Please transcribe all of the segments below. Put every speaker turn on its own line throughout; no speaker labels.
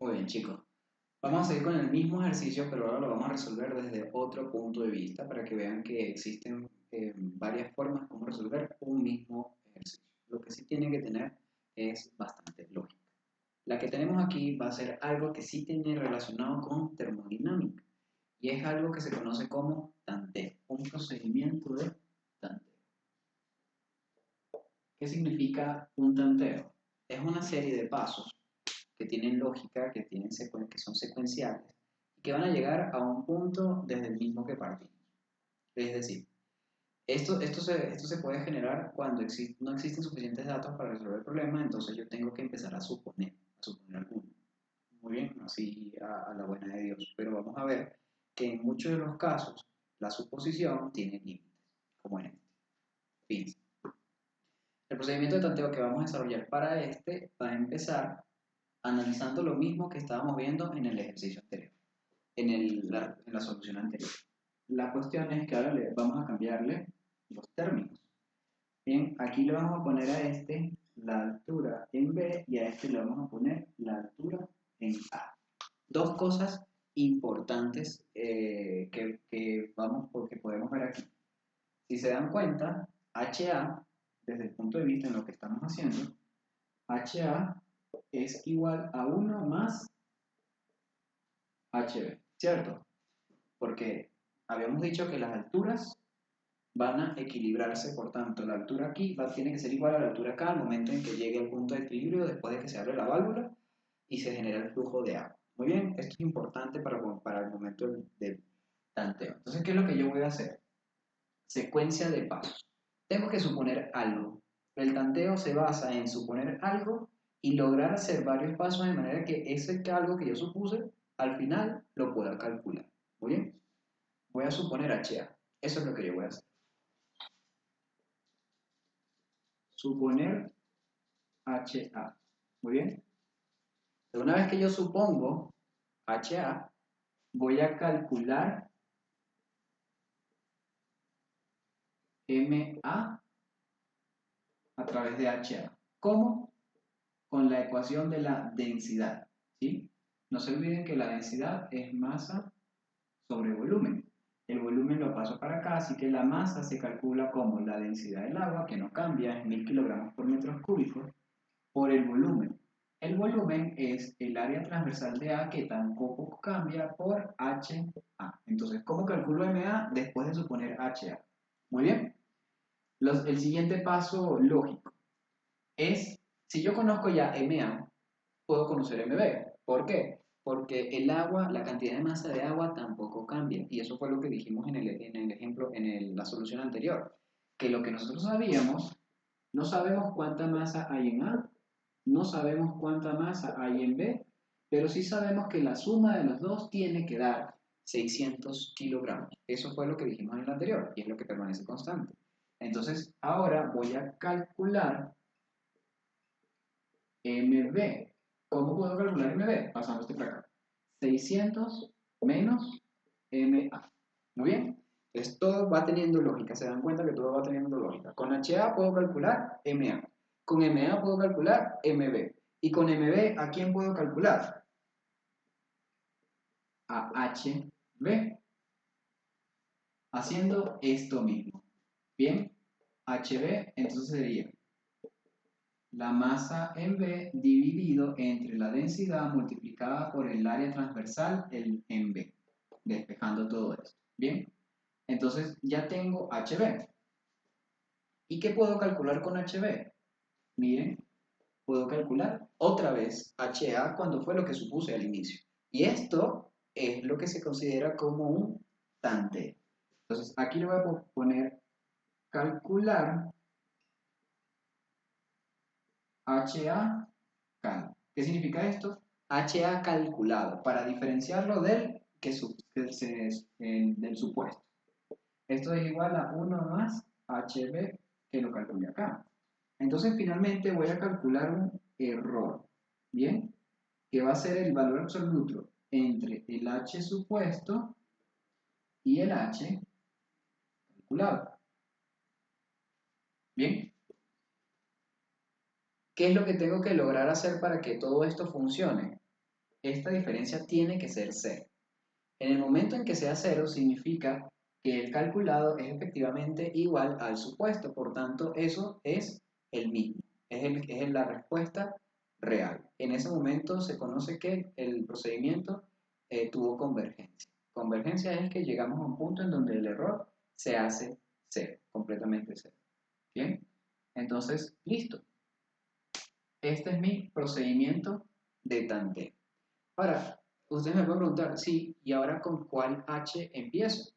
Muy bien, chicos. Vamos a seguir con el mismo ejercicio, pero ahora lo vamos a resolver desde otro punto de vista para que vean que existen varias formas como resolver un mismo ejercicio. Lo que sí tiene que tener es bastante lógica. La que tenemos aquí va a ser algo que sí tiene relacionado con termodinámica y es algo que se conoce como tanteo, un procedimiento de tanteo. ¿Qué significa un tanteo? Es una serie de pasos que tienen lógica, que son secuenciales y que van a llegar a un punto desde el mismo que partimos. Es decir, esto se puede generar cuando no existen suficientes datos para resolver el problema, entonces yo tengo que empezar a suponer alguno. Muy bien, así a la buena de Dios. Pero vamos a ver que en muchos de los casos la suposición tiene límites, como en este. Fíjense. El procedimiento de tanteo que vamos a desarrollar para este va a empezar analizando lo mismo que estábamos viendo en el ejercicio anterior, en la solución anterior. La cuestión es que ahora le vamos a cambiarle los términos. Bien, aquí le vamos a poner a este la altura en B y a este le vamos a poner la altura en A. Dos cosas importantes porque podemos ver aquí. Si se dan cuenta, HA, desde el punto de vista en lo que estamos haciendo, HA es igual a 1 más HB, ¿cierto? Porque habíamos dicho que las alturas van a equilibrarse, por tanto, la altura aquí tiene que ser igual a la altura acá al momento en que llegue al punto de equilibrio después de que se abre la válvula y se genera el flujo de agua. Muy bien, esto es importante para el momento del tanteo. Entonces, ¿qué es lo que yo voy a hacer? Secuencia de pasos. Tengo que suponer algo. El tanteo se basa en suponer algo y lograr hacer varios pasos de manera que ese algo que yo supuse, al final lo pueda calcular. Muy bien, voy a suponer HA. Eso es lo que yo voy a hacer. Suponer HA. Muy bien. Pero una vez que yo supongo HA, voy a calcular MA a través de HA. ¿Cómo? Con la ecuación de la densidad. ¿Sí? No se olviden que la densidad es masa sobre volumen. El volumen lo paso para acá, así que la masa se calcula como la densidad del agua, que no cambia, es 1000 kilogramos por metros cúbicos, por el volumen. El volumen es el área transversal de A que tampoco cambia por HA. Entonces, ¿cómo calculo MA? Después de suponer HA. Muy bien. El siguiente paso lógico es, si yo conozco ya MA, puedo conocer MB. ¿Por qué? Porque el agua, la cantidad de masa de agua tampoco cambia. Y eso fue lo que dijimos en el ejemplo, la solución anterior. Que lo que nosotros sabíamos, no sabemos cuánta masa hay en A, no sabemos cuánta masa hay en B, pero sí sabemos que la suma de los dos tiene que dar 600 kilogramos. Eso fue lo que dijimos en el anterior y es lo que permanece constante. Entonces, ahora voy a calcular MB. ¿Cómo puedo calcular MB? Pasando este para acá. 600 menos MA. Muy bien. Entonces todo va teniendo lógica. Se dan cuenta que todo va teniendo lógica. Con HA puedo calcular MA. Con MA puedo calcular MB. Y con MB, ¿a quién puedo calcular? A HB. Haciendo esto mismo. Bien. HB entonces sería la masa en B dividido entre la densidad multiplicada por el área transversal en B, despejando todo esto. Bien, entonces ya tengo HB. ¿Y qué puedo calcular con HB? Miren, puedo calcular otra vez HA cuando fue lo que supuse al inicio. Y esto es lo que se considera como un tanteo. Entonces aquí le voy a poner calcular HA cal. ¿Qué significa esto? HA calculado, para diferenciarlo del supuesto. Esto es igual a 1 más HB que lo calculé acá. Entonces finalmente voy a calcular un error, ¿bien? Que va a ser el valor absoluto entre el H supuesto y el H calculado. ¿Bien? ¿Qué es lo que tengo que lograr hacer para que todo esto funcione? esta diferencia tiene que ser cero. En el momento en que sea cero, significa que el calculado es efectivamente igual al supuesto, por tanto, eso es el mismo, es la respuesta real. En ese momento se conoce que el procedimiento tuvo convergencia. Convergencia es que llegamos a un punto en donde el error se hace cero, completamente cero. ¿Bien? Entonces, listo. Este es mi procedimiento de tanteo. Ahora, ustedes me pueden preguntar, sí, ¿y ahora con cuál H empiezo?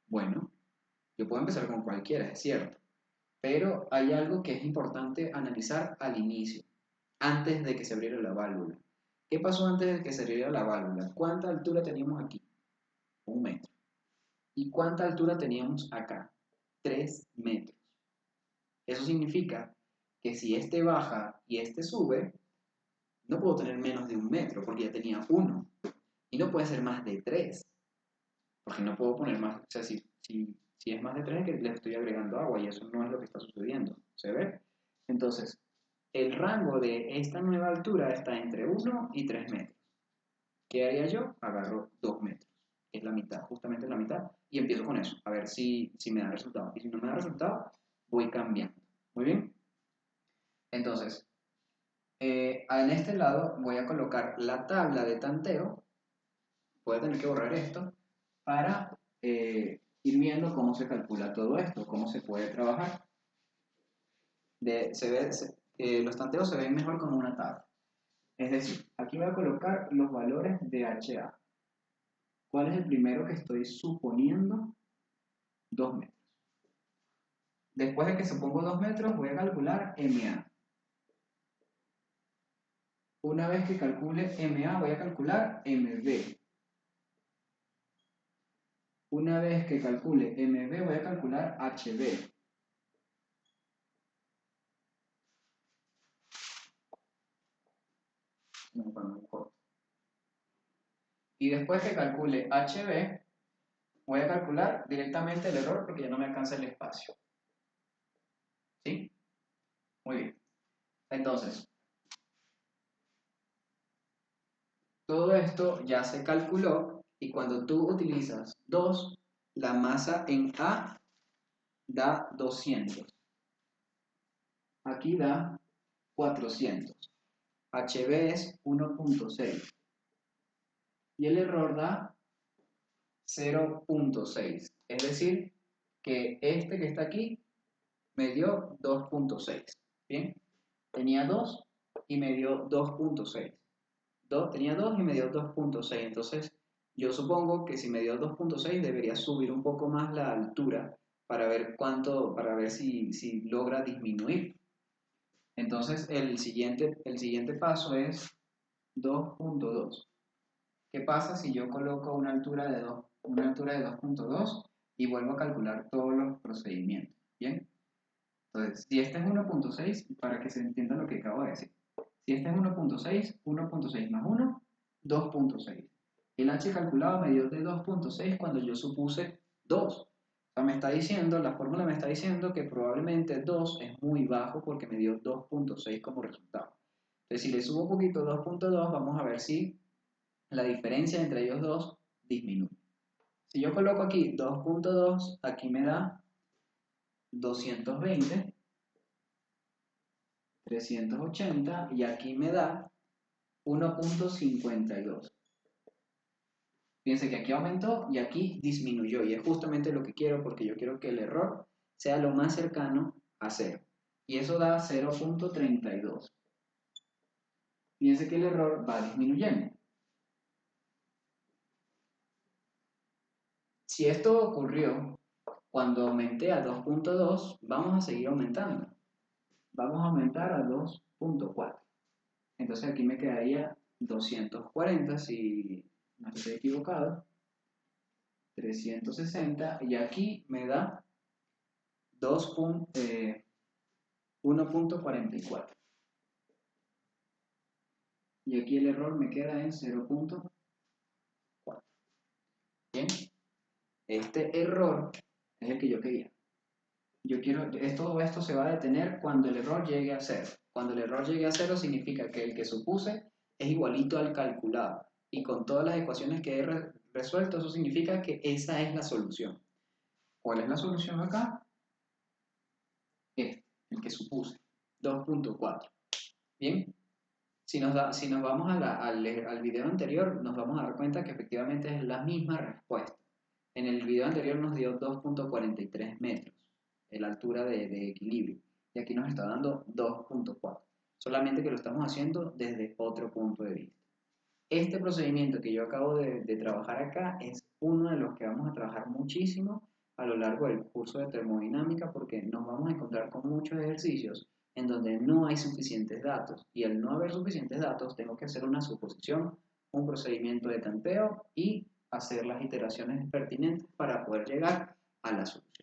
Bueno, yo puedo empezar con cualquiera, es cierto, pero hay algo que es importante analizar al inicio, antes de que se abriera la válvula. ¿Qué pasó antes de que se abriera la válvula? ¿Cuánta altura teníamos aquí? 1 metro. ¿Y cuánta altura teníamos acá? 3 metros. Eso significa que si este baja y este sube, no puedo tener menos de 1 metro porque ya tenía 1. Y no puede ser más de 3, porque no puedo poner más. O sea, si es más de 3 es que le estoy agregando agua y eso no es lo que está sucediendo. ¿Se ve? Entonces, el rango de esta nueva altura está entre 1 y 3 metros. ¿Qué haría yo? Agarro 2 metros, que es la mitad, justamente la mitad, y empiezo con eso, a ver si me da resultado. Y si no me da resultado, voy cambiando. Muy bien. Entonces, en este lado voy a colocar la tabla de tanteo. Voy a tener que borrar esto para ir viendo cómo se calcula todo esto, cómo se puede trabajar. Los tanteos se ven mejor con una tabla. Es decir, aquí voy a colocar los valores de HA. ¿Cuál es el primero que estoy suponiendo? 2 metros. Después de que supongo 2 metros, voy a calcular MA. Una vez que calcule MA, voy a calcular MB. Una vez que calcule MB, voy a calcular HB. Y después que calcule HB, voy a calcular directamente el error porque ya no me alcanza el espacio. ¿Sí? Muy bien. Entonces, todo esto ya se calculó y cuando tú utilizas 2, la masa en A da 200. Aquí da 400. HB es 1.6. Y el error da 0.6. Es decir, que este que está aquí me dio 2.6. Bien, tenía 2 y me dio 2.6. Tenía 2 y me dio 2.6. Entonces, yo supongo que si me dio 2.6 debería subir un poco más la altura para ver si logra disminuir. Entonces, el siguiente paso es 2.2. ¿Qué pasa si yo coloco una altura de 2.2 y vuelvo a calcular todos los procedimientos? Bien. Entonces, si este es 1.6, para que se entienda lo que acabo de decir. Si este es 1.6, 1.6 más 1, 2.6. El h calculado me dio de 2.6 cuando yo supuse 2. O sea, la fórmula me está diciendo que probablemente 2 es muy bajo porque me dio 2.6 como resultado. Entonces, si le subo un poquito 2.2, vamos a ver si la diferencia entre ellos dos disminuye. Si yo coloco aquí 2.2, aquí me da 220, 380 y aquí me da 1.52. Fíjense que aquí aumentó y aquí disminuyó y es justamente lo que quiero porque yo quiero que el error sea lo más cercano a 0. Y eso da 0.32. Fíjense que el error va disminuyendo. Si esto ocurrió cuando aumenté a 2.2, vamos a seguir aumentando. Vamos a aumentar a 2.4. Entonces aquí me quedaría 240 si no estoy equivocado. 360 y aquí me da 1.44. Y aquí el error me queda en 0.4. Bien, este error es el que yo quería. Todo esto se va a detener cuando el error llegue a 0. Cuando el error llegue a 0 significa que el que supuse es igualito al calculado. Y con todas las ecuaciones que he resuelto, eso significa que esa es la solución. ¿Cuál es la solución acá? Este, el que supuse, 2.4. Bien, si nos vamos al video anterior, nos vamos a dar cuenta que efectivamente es la misma respuesta. En el video anterior nos dio 2.43 metros, la altura de equilibrio, y aquí nos está dando 2.4, solamente que lo estamos haciendo desde otro punto de vista. Este procedimiento que yo acabo de trabajar acá es uno de los que vamos a trabajar muchísimo a lo largo del curso de termodinámica, porque nos vamos a encontrar con muchos ejercicios en donde no hay suficientes datos, y al no haber suficientes datos tengo que hacer una suposición, un procedimiento de tanteo y hacer las iteraciones pertinentes para poder llegar a la solución.